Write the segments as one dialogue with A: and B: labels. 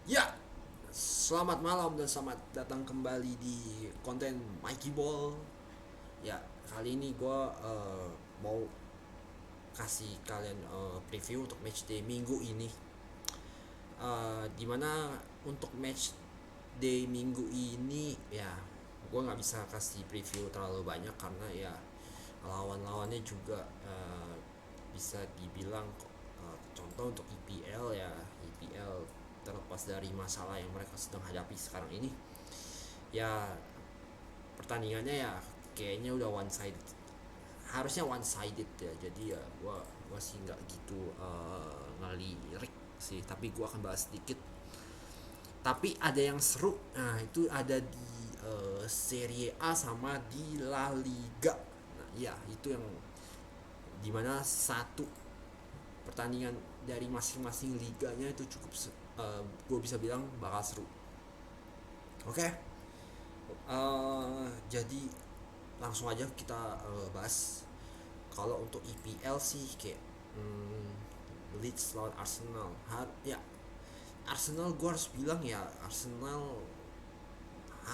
A: Ya, selamat malam dan selamat datang kembali di konten Mikey Ball. Ya, kali ini gue mau kasih kalian preview untuk match day minggu ini. Dimana untuk match day minggu ini ya gue nggak bisa kasih preview terlalu banyak karena ya lawan-lawannya juga bisa dibilang contoh untuk EPL ya EPL terlepas dari masalah yang mereka sedang hadapi sekarang ini ya pertandingannya ya kayaknya udah one sided, harusnya one sided ya, jadi ya gua sih nggak gitu ngelirik sih, tapi gua akan bahas sedikit. Tapi ada yang seru, nah itu ada di Serie A sama di La Liga. Nah ya itu yang dimana satu pertandingan dari masing-masing liganya itu cukup gue bisa bilang bakal seru. Oke, jadi langsung aja kita bahas. Kalau untuk EPL sih kayak hmm, Leeds lawan Arsenal. Ya Arsenal gue harus bilang ya Arsenal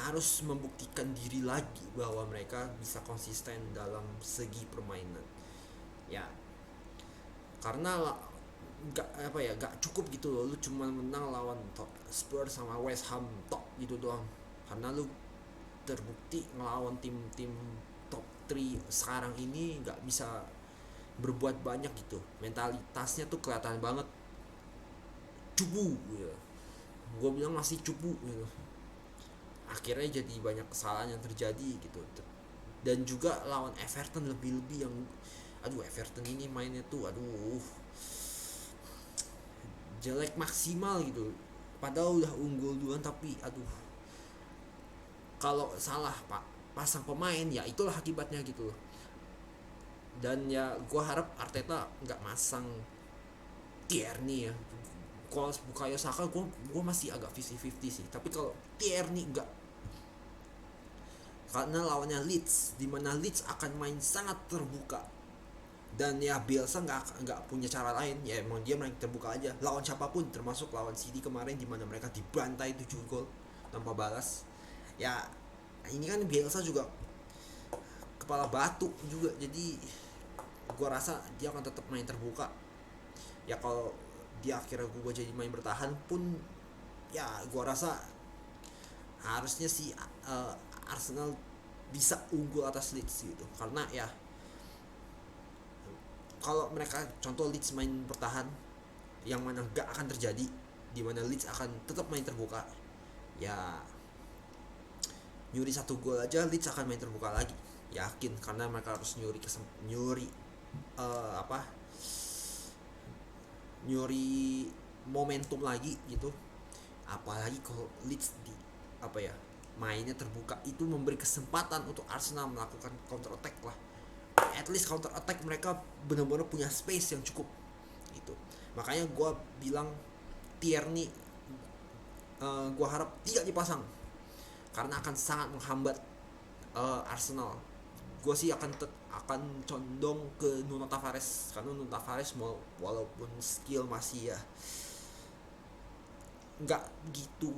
A: harus membuktikan diri lagi bahwa mereka bisa konsisten dalam segi permainan. Ya karena nggak apa ya nggak cukup gitu loh lu cuma menang lawan Spurs sama West Ham tok gitu doang, karena lu terbukti ngelawan tim-tim top 3 sekarang ini nggak bisa berbuat banyak gitu, mentalitasnya tuh kelihatan banget cupu gitu. Gue bilang masih cupu gitu, akhirnya jadi banyak kesalahan yang terjadi gitu. Dan juga lawan Everton lebih-lebih yang aduh Everton ini mainnya tuh aduh jelek maksimal gitu, padahal udah unggul duluan tapi aduh kalau salah pak pasang pemain ya itulah akibatnya gitu. Dan ya gue harap Arteta nggak masang Tierney ya. Kalau Bukayo Saka gue masih agak 50-50 sih, tapi kalau Tierney nggak, karena lawannya Leeds di mana Leeds akan main sangat terbuka. Dan ya Bielsa nggak punya cara lain, ya emang dia main terbuka aja lawan siapapun, termasuk lawan City kemarin di mana mereka dibantai 7 gol tanpa balas. Ya ini kan Bielsa juga kepala batu juga, jadi gue rasa dia akan tetap main terbuka. Ya kalau dia akhirnya gue jadi main bertahan pun ya gue rasa harusnya sih Arsenal bisa unggul atas Leeds gitu, karena ya kalau mereka contoh Leeds main bertahan yang mana gak akan terjadi, di mana Leeds akan tetap main terbuka. Ya nyuri satu gol aja Leeds akan main terbuka lagi, yakin, karena mereka harus nyuri apa nyuri momentum lagi gitu. Apalagi kalau Leeds di apa ya mainnya terbuka, itu memberi kesempatan untuk Arsenal melakukan counter attack lah. At least counter attack mereka benar-benar punya space yang cukup gitu. Makanya gue bilang Tierney gue harap tidak dipasang karena akan sangat menghambat Arsenal. Gue sih akan condong ke Nuno Tavares, karena Nuno Tavares mau walaupun skill masih ya nggak gitu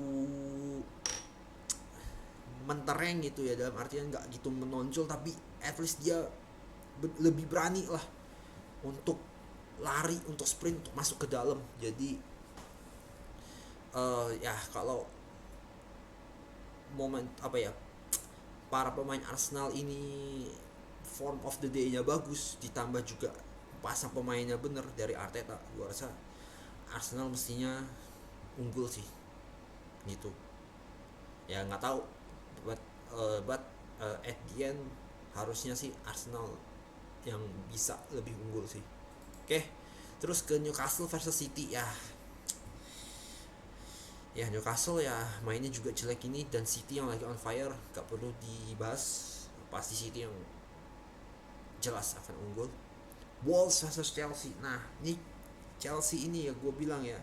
A: mentereng gitu ya, dalam artian nggak gitu menonjol, tapi at least dia lebih berani lah untuk lari, untuk sprint, untuk masuk ke dalam. Jadi ya kalau momen apa ya para pemain Arsenal ini form of the day-nya bagus, ditambah juga pasang pemainnya bener dari Arteta, gua rasa Arsenal mestinya unggul sih gitu. Ya nggak tahu, but at the end harusnya sih Arsenal yang bisa lebih unggul sih. Oke, terus ke Newcastle versus City ya. Ya Newcastle ya mainnya juga jelek ini, dan City yang lagi on fire gak perlu dibahas, pasti City yang jelas akan unggul. Wolves versus Chelsea, nah ini Chelsea ini ya gue bilang ya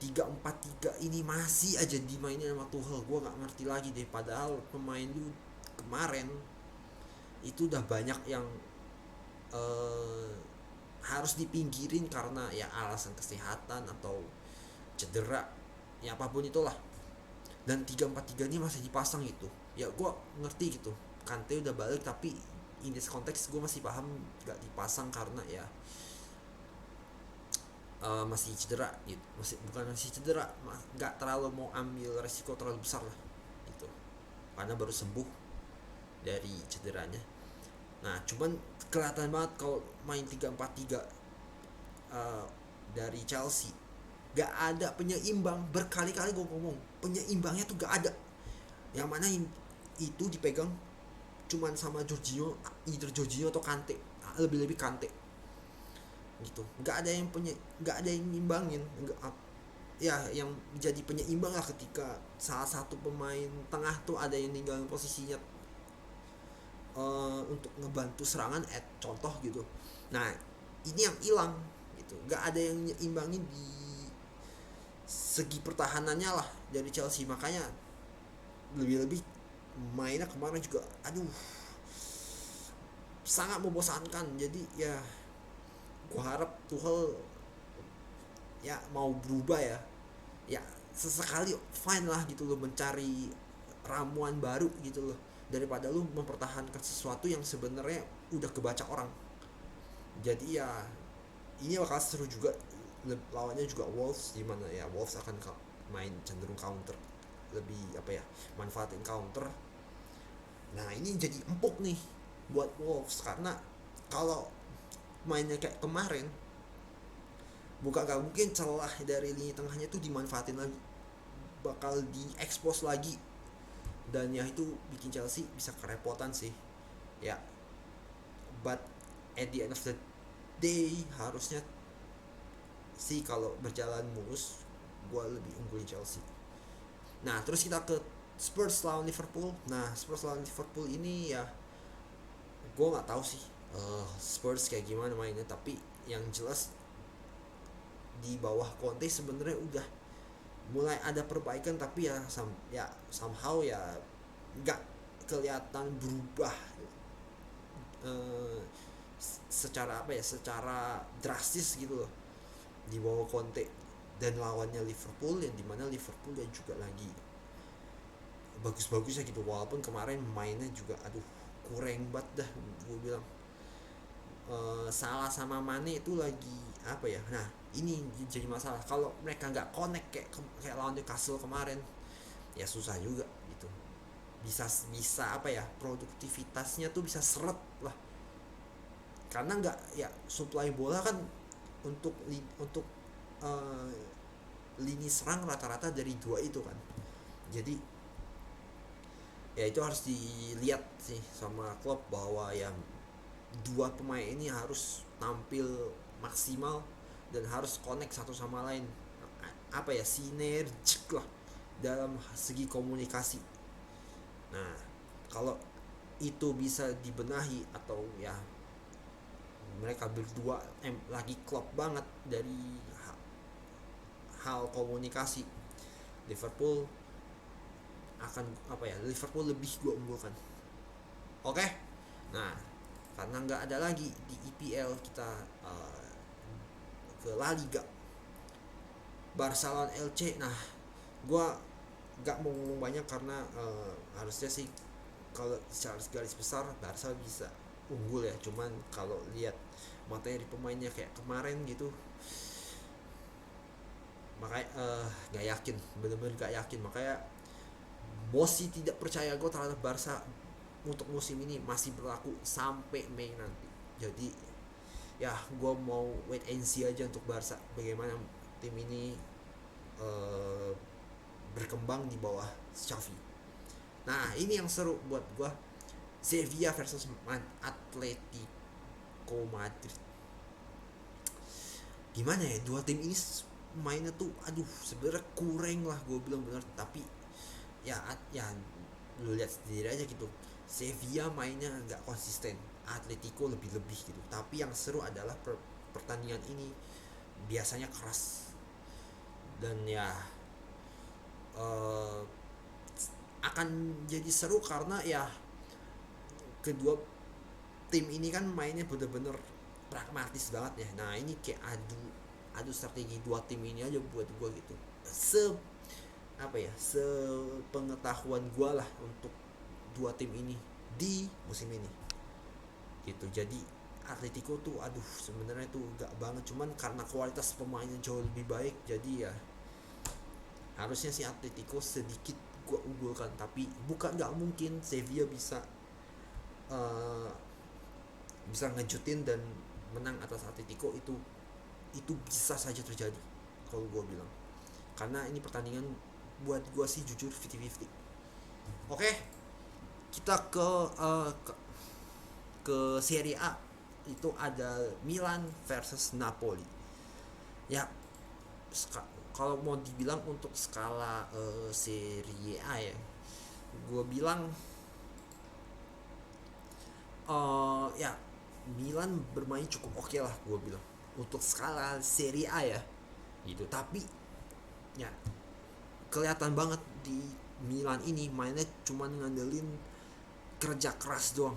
A: 3-4-3 ini masih aja dimainin sama Tuchel, gue nggak ngerti lagi deh, padahal pemain lu kemarin itu udah banyak yang eh, harus dipinggirin karena ya alasan kesehatan atau cedera. ya apapun itulah. Dan 3-4-3 ini masih dipasang gitu. Ya gue ngerti gitu, Kante udah balik, tapi in this konteks gue masih paham gak dipasang karena ya masih cedera gitu, masih cedera, nggak terlalu mau ambil resiko terlalu besar lah gitu, karena baru sembuh dari cederanya. Nah cuman kelihatan banget kalau main 3-4-3 dari Chelsea gak ada penyeimbang. Berkali-kali gue ngomong penyeimbangnya tuh gak ada, yang mana itu dipegang cuman sama Jorginho, either Jorginho atau Kante, lebih-lebih Kante gitu. Nggak ada yang ngimbangin. Ya yang jadi penyeimbang lah ketika salah satu pemain tengah tuh ada yang ninggalin posisinya untuk ngebantu serangan contoh gitu. Nah ini yang hilang gitu, nggak ada yang nyimbangin di segi pertahanannya lah dari Chelsea. Makanya lebih-lebih mainnya kemarin juga aduh sangat membosankan. Jadi ya gue harap Tuchel ya mau berubah ya sesekali fine lah gitu loh, mencari ramuan baru gitu loh, daripada lu mempertahankan sesuatu yang sebenarnya udah kebaca orang. Jadi ya ini bakal seru juga. Lawannya juga Wolves, di mana ya Wolves akan main cenderung counter, lebih apa ya, manfaatin counter. Nah ini jadi empuk nih buat Wolves, karena kalau mainnya kayak kemarin bukan gak mungkin celah dari lini tengahnya tuh dimanfaatin lagi, bakal diekspos lagi, dan ya itu bikin Chelsea bisa kerepotan sih ya. But at the end of the day harusnya sih kalau berjalan mulus gue lebih unggulin Chelsea. Nah terus kita ke Spurs lawan Liverpool. Nah Spurs lawan Liverpool ini ya gue nggak tahu sih Spurs kayak gimana mainnya, tapi yang jelas di bawah Conte sebenarnya udah mulai ada perbaikan, tapi ya somehow ya nggak kelihatan berubah secara apa ya, secara drastis gitu loh di bawah Conte. Dan lawannya Liverpool, yang dimana Liverpool ya juga lagi bagus-bagusnya gitu, walaupun kemarin mainnya juga aduh kurang banget dah gue bilang. Salah sama Mane itu lagi apa ya. Nah ini jadi masalah kalau mereka nggak connect kayak lawan Newcastle kemarin, ya susah juga gitu. Bisa apa ya, produktivitasnya tuh bisa seret lah, karena nggak ya supply bola kan untuk uh, lini serang rata-rata dari dua itu kan. Jadi ya itu harus dilihat sih sama Klopp bahwa yang dua pemain ini harus tampil maksimal dan harus connect satu sama lain, apa ya, sinergik lah dalam segi komunikasi. Nah kalau itu bisa dibenahi, atau ya mereka berdua lagi klop banget dari hal komunikasi, Liverpool akan apa ya, Liverpool lebih gue unggulkan. Oke. Nah karena nggak ada lagi di EPL, kita ke La Liga, Barca lawan LC. Nah gue nggak mau ngomong banyak karena harusnya sih kalau secara garis besar Barca bisa unggul ya, cuman kalau lihat materi pemainnya kayak kemarin gitu, makanya nggak yakin, bener-bener nggak yakin. Makanya Mosi tidak percaya gue terhadap Barca untuk musim ini masih berlaku sampai Mei nanti. Jadi ya gue mau wait and see aja untuk Barca, bagaimana tim ini berkembang di bawah Xavi. Nah ini yang seru buat gue, Sevilla versus Atletico Madrid. Gimana ya, dua tim ini mainnya tuh aduh sebenarnya kurang lah gue bilang bener, tapi ya lu lihat sendiri aja gitu, Sevilla mainnya nggak konsisten, Atletico lebih gitu. Tapi yang seru adalah pertandingan ini biasanya keras, dan ya akan jadi seru karena ya kedua tim ini kan mainnya bener-bener pragmatis banget ya. Nah ini kayak adu strategi dua tim ini aja buat gue gitu. apa ya, sepengetahuan gue lah untuk dua tim ini di musim ini gitu. Jadi Atletico tuh aduh sebenarnya tuh gak banget, cuman karena kualitas pemainnya jauh lebih baik jadi ya harusnya si Atletico sedikit gue unggulkan, tapi bukan nggak mungkin Sevilla uh, bisa ngejutin dan menang atas Atletico. Itu bisa saja terjadi kalau gue bilang, karena ini pertandingan buat gue sih jujur 50-50. Oke, kita ke Serie A. Itu ada Milan versus Napoli. Ya, kalau mau dibilang untuk skala Serie A ya, gue bilang ya Milan bermain cukup oke lah gue bilang untuk skala Serie A ya gitu. Tapi ya kelihatan banget di Milan ini mainnya cuma ngandelin kerja keras doang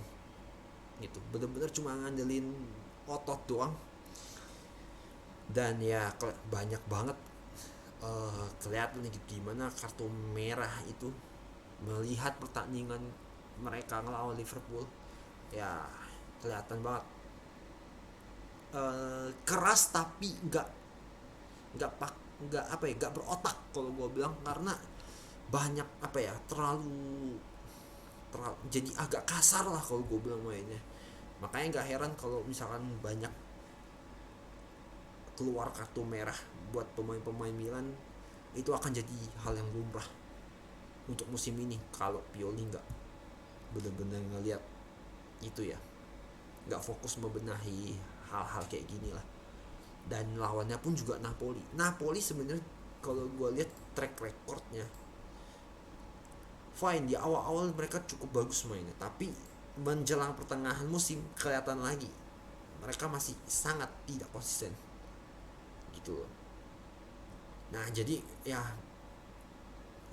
A: gitu, bener-bener cuma ngandelin otot doang. Dan ya banyak banget kelihatan gitu gimana kartu merah itu melihat pertandingan mereka ngelawan Liverpool. Ya kelihatan banget keras tapi nggak pak nggak apa ya nggak berotak kalau gue bilang, karena banyak apa ya terlalu jadi agak kasar lah kalau gue bilang mainnya. Makanya nggak heran kalau misalkan banyak keluar kartu merah buat pemain-pemain Milan. Itu akan jadi hal yang lumrah untuk musim ini kalau Pioli nggak benar-benar ngelihat itu ya, nggak fokus membenahi hal-hal kayak gini lah. Dan lawannya pun juga Napoli sebenarnya kalau gue lihat track recordnya fine, di awal-awal mereka cukup bagus mainnya, tapi menjelang pertengahan musim kelihatan lagi mereka masih sangat tidak konsisten gitu loh. Nah jadi ya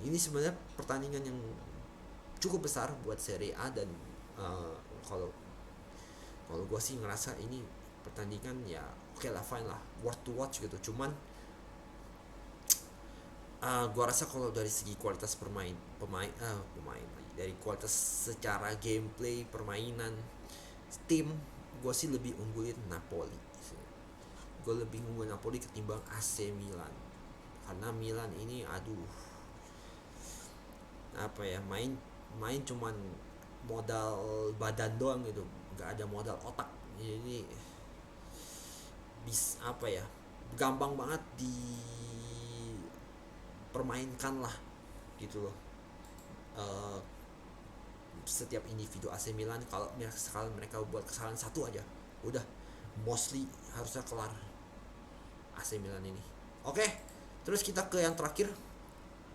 A: ini sebenarnya pertandingan yang cukup besar buat Serie A. Dan uh, kalau kalau gue sih ngerasa ini pertandingan ya oke lah, fine lah, worth to watch gitu. Cuman gue rasa kalau dari segi kualitas pemain dari kualitas secara gameplay permainan tim, gue sih lebih unggulin Napoli. Gue lebih unggulin Napoli ketimbang AC Milan, karena Milan ini aduh apa ya, main main cuman modal badan doang gitu, nggak ada modal otak. Jadi apa ya, gampang banget dipermainkan lah gitu loh. uh, Setiap individu AC Milan kalau misalkan mereka buat kesalahan satu aja udah mostly harusnya kelar AC Milan ini. Oke, terus kita ke yang terakhir.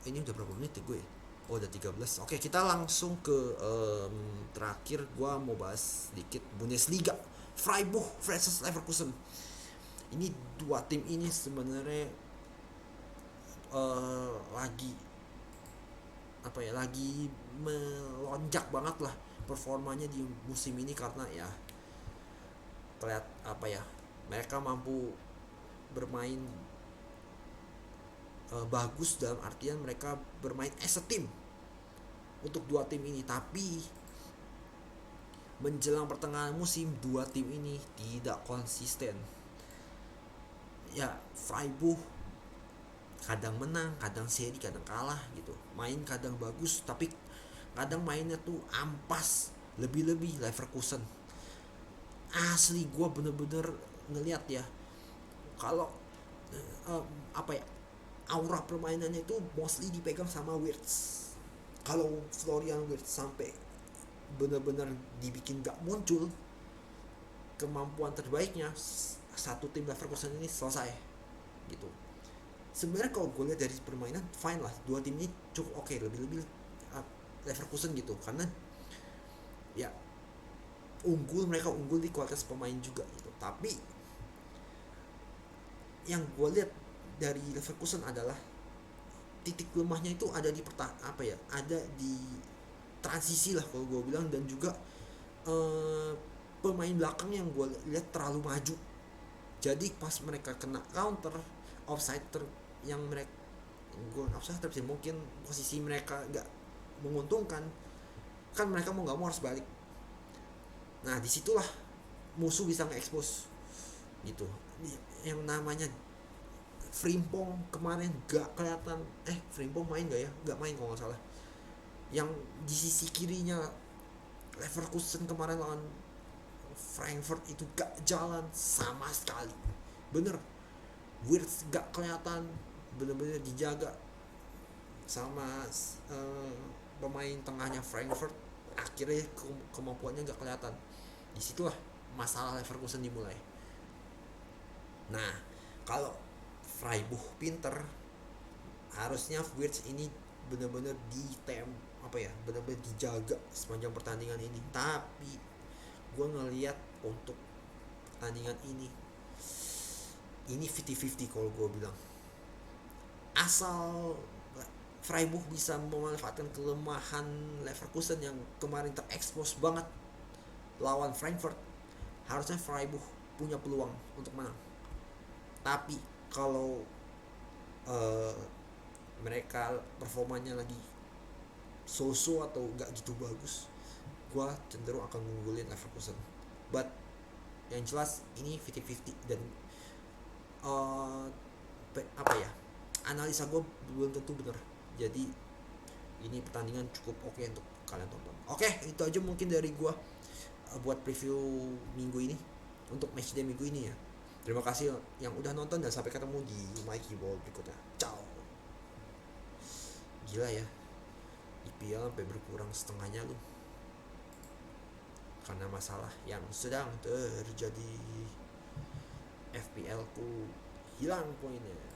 A: Ini udah berapa menit ya gue? Oh udah 13. Oke, kita langsung ke terakhir. Gue mau bahas sedikit Bundesliga, Freiburg versus Leverkusen. Ini dua tim ini sebenarnya lagi apa ya, lagi melonjak banget lah performanya di musim ini, karena ya apa ya, mereka mampu bermain bagus dalam artian mereka bermain as a team untuk dua tim ini. Tapi menjelang pertengahan musim dua tim ini tidak konsisten. Ya Freiburg kadang menang, kadang seri, kadang kalah gitu. Main kadang bagus, tapi kadang mainnya tuh ampas. Lebih-lebih Leverkusen. Asli gue bener-bener ngeliat ya, kalau apa ya, aura permainannya itu mostly dipegang sama Wirtz. Kalau Florian Wirtz sampai bener-bener dibikin gak muncul kemampuan terbaiknya, satu tim Leverkusen ini selesai gitu. Sebenarnya kalau gue lihat dari permainan fine lah, dua tim ini cukup oke, lebih-lebih Leverkusen gitu, karena ya mereka unggul di kualitas pemain juga gitu. Tapi yang gue lihat dari Leverkusen adalah titik lemahnya itu ada di apa ya, ada di transisi lah kalau gue bilang. Dan juga pemain belakang yang gue lihat terlalu maju, jadi pas mereka kena counter offside yang gue absah, tapi mungkin posisi mereka nggak menguntungkan, kan mereka mau nggak mau harus balik. Nah disitulah musuh bisa nge-expose gitu. Yang namanya Frimpong kemarin gak kelihatan, Frimpong main gak ya, gak main kalau nggak salah. Yang di sisi kirinya Leverkusen kemarin lawan Frankfurt itu gak jalan sama sekali, bener. Wirtz gak kelihatan, bener-bener dijaga sama pemain tengahnya Frankfurt. Akhirnya kemampuannya gak kelihatan. Disitulah masalah Leverkusen dimulai. Nah kalau Freiburg pinter, harusnya Wirtz ini bener-bener bener-bener dijaga sepanjang pertandingan ini. Tapi gue ngeliat untuk pertandingan ini 50-50 kalau gue bilang. Asal Freiburg bisa memanfaatkan kelemahan Leverkusen yang kemarin terekspos banget lawan Frankfurt, harusnya Freiburg punya peluang untuk menang. Tapi kalau mereka performanya lagi so-so atau gak gitu bagus, gue cenderung akan ngunggulin Leverkusen. But yang jelas ini 50-50, dan analisa gue belum tentu benar. Jadi ini pertandingan cukup oke untuk kalian tonton. Oke, itu aja mungkin dari gue buat preview minggu ini, untuk matchday minggu ini ya. Terima kasih yang udah nonton, dan sampai ketemu di Mikey Ball berikutnya. Ciao. Gila ya, IPL sampai berkurang setengahnya lu, karena masalah yang sedang terjadi. FPL ku hilang poinnya.